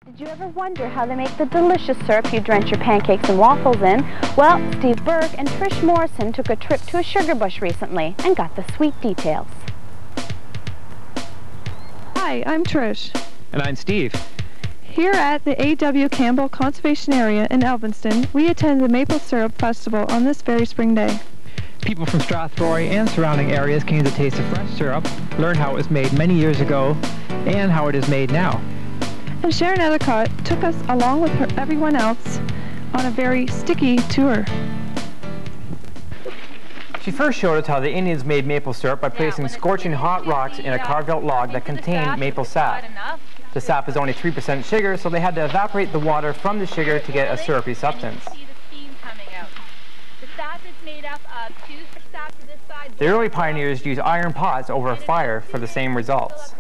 Did you ever wonder how they make the delicious syrup you drench your pancakes and waffles in? Well, Steve Burk and Trish Morrison took a trip to a sugar bush recently and got the sweet details. Hi, I'm Trish. And I'm Steve. Here at the A.W. Campbell Conservation Area in Elvinston, we attend the Maple Syrup Festival on this very spring day. People from STRATHROY and surrounding areas came to taste the fresh syrup, learn how it was made many years ago, and how it is made now. And Sharon Ellicott took us, along with everyone else, on a very sticky tour. She first showed us how the Indians made maple syrup by placing scorching hot rocks in a carved-out log that contained maple sap. The sap is only 3% sugar, so they had to evaporate the water from the sugar to get a syrupy substance. The early pioneers used iron pots over a fire for the same results.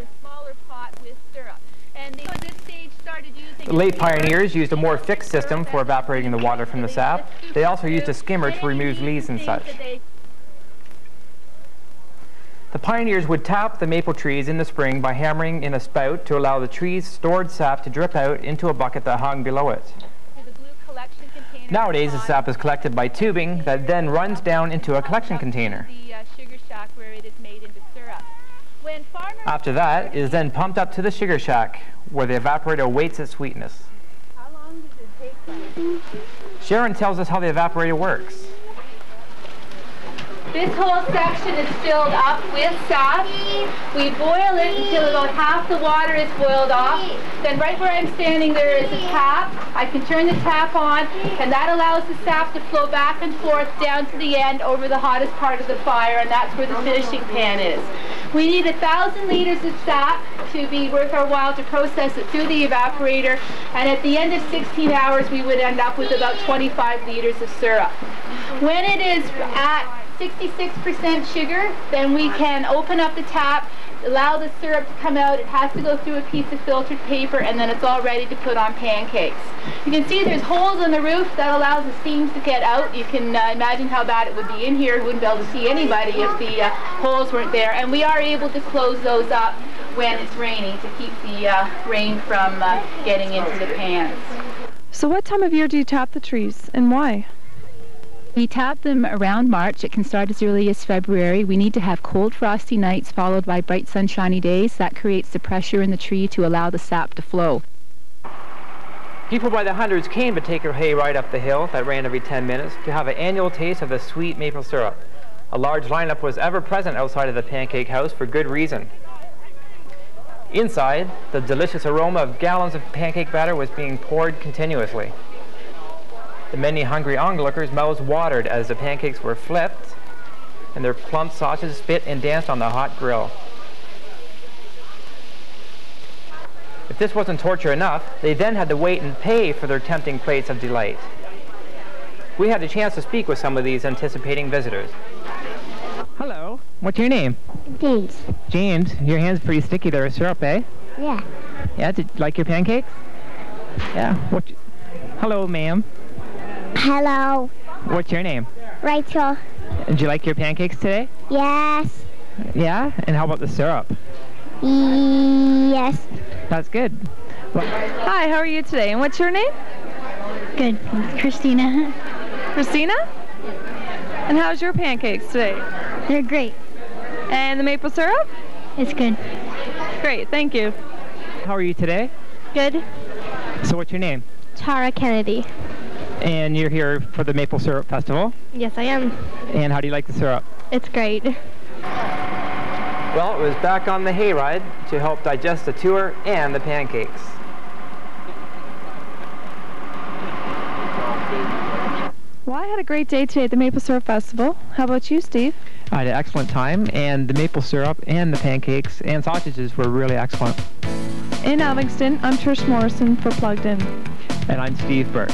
The late pioneers used a more fixed system for evaporating the water from the sap. They also used a skimmer to remove leaves and such. The pioneers would tap the maple trees in the spring by hammering in a spout to allow the trees' stored sap to drip out into a bucket that hung below it. Nowadays, the sap is collected by tubing that then runs down into a collection container. After that, it is then pumped up to the sugar shack, where the evaporator weights its sweetness. How long does it take? Sharon tells us how the evaporator works. This whole section is filled up with sap. We boil it until about half the water is boiled off. Then right where I'm standing there is a tap. I can turn the tap on, and that allows the sap to flow back and forth down to the end over the hottest part of the fire, and that's where the finishing pan is. We need 1,000 liters of sap to be worth our while to process it through the evaporator, and at the end of 16 hours we would end up with about 25 liters of syrup. When it is at 66% sugar, then we can open up the tap, allow the syrup to come out. It has to go through a piece of filtered paper, and then it's all ready to put on pancakes. You can see there's holes in the roof that allows the steam to get out. You can imagine how bad it would be in here. You wouldn't be able to see anybody if the holes weren't there. And we are able to close those up when it's raining to keep the rain from getting into the pans. So what time of year do you tap the trees, and why? We tap them around March. It can start as early as February. We need to have cold, frosty nights followed by bright, sunshiny days. That creates the pressure in the tree to allow the sap to flow. People by the hundreds came to take a hayride up the hill that ran every 10 minutes to have an annual taste of the sweet maple syrup. A large lineup was ever present outside of the Pancake House for good reason. Inside, the delicious aroma of gallons of pancake batter was being poured continuously. The many hungry onlookers' mouths watered as the pancakes were flipped and their plump sausages spit and danced on the hot grill. If this wasn't torture enough, they then had to wait and pay for their tempting plates of delight. We had a chance to speak with some of these anticipating visitors. Hello, what's your name? James. James, your hand's pretty sticky there with syrup, eh? Yeah. Yeah, did you like your pancakes? Yeah. Hello, ma'am. Hello. What's your name? Rachel. Did you like your pancakes today? Yes. Yeah? And how about the syrup? Yes. That's good. Well, Hi, how are you today, and what's your name? Good. Christina. Christina? And how's your pancakes today? They're great. And the maple syrup? It's good. Great, thank you. how are you today? Good. So what's your name? Tara Kennedy. And you're here for the Maple Syrup Festival? Yes, I am. And how do you like the syrup? It's great. Well, it was back on the hayride to help digest the tour and the pancakes. Well, I had a great day today at the Maple Syrup Festival. How about you, Steve? I had an excellent time, and the maple syrup and the pancakes and sausages were really excellent. In Elvinston, I'm Trish Morrison for Plugged In. And I'm Steve Burk.